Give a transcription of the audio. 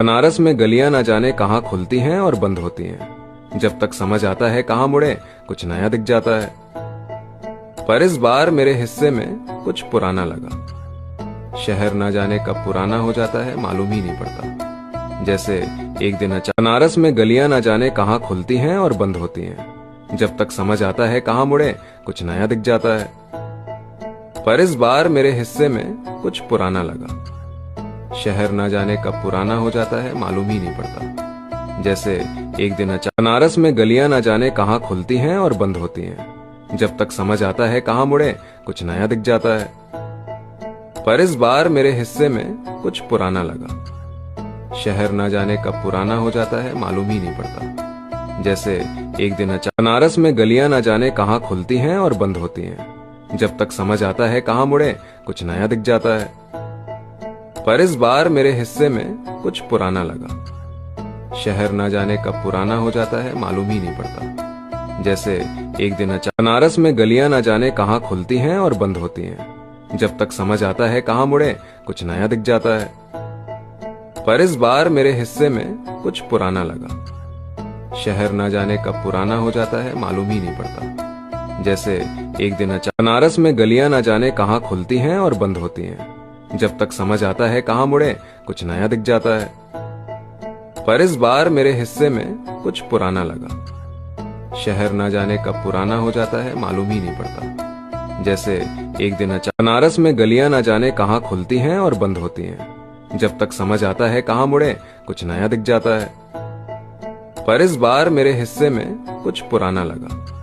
बनारस में गलियां ना जाने कहाँ खुलती हैं और बंद होती हैं। जब तक समझ आता है कहाँ मुड़े कुछ नया दिख जाता है। पर इस बार मेरे हिस्से में कुछ पुराना लगा। शहर ना जाने कब पुराना हो जाता है मालूम ही नहीं पड़ता। जैसे एक दिन अचानक बनारस में गलियां ना जाने कहाँ खुलती हैं और बंद होती हैं। जब तक समझ आता है कहाँ मुड़े कुछ नया दिख जाता है। पर इस बार मेरे हिस्से में कुछ पुराना लगा। शहर ना जाने कब पुराना हो जाता है मालूम ही नहीं पड़ता। जैसे एक दिन अचानक बनारस में गलियां ना जाने कहाँ खुलती हैं और बंद होती हैं। जब तक समझ आता है कहाँ मुड़े कुछ नया दिख जाता है। पर इस बार मेरे हिस्से में कुछ पुराना लगा। शहर ना जाने कब पुराना हो जाता है मालूम ही नहीं पड़ता। जैसे एक दिन अचानक बनारस में गलियां ना जाने कहाँ खुलती हैं और बंद होती हैं। जब तक समझ आता है कहाँ मुड़े कुछ नया दिख जाता है। पर इस बार मेरे हिस्से में कुछ पुराना लगा। शहर ना जाने कब पुराना हो जाता है मालूम ही नहीं पड़ता। जैसे एक दिन अचानक बनारस में गलियां ना जाने कहाँ खुलती हैं और बंद होती हैं। जब तक समझ आता है कहाँ मुड़े कुछ नया दिख जाता है। पर इस बार मेरे हिस्से में कुछ पुराना लगा। शहर ना जाने कब पुराना हो जाता है मालूम ही नहीं पड़ता। जैसे एक दिन अचानक बनारस में गलियां ना जाने कहाँ खुलती हैं और बंद होती हैं। जब तक समझ आता है कहाँ मुड़े कुछ नया दिख जाता है। पर इस बार मेरे हिस्से में कुछ पुराना लगा। शहर ना जाने कब पुराना हो जाता है मालूम ही नहीं पड़ता। जैसे एक दिन अचानक बनारस में गलियां ना जाने कहाँ खुलती हैं और बंद होती हैं। जब तक समझ आता है कहाँ मुड़े कुछ नया दिख जाता है। पर इस बार मेरे हिस्से में कुछ पुराना लगा।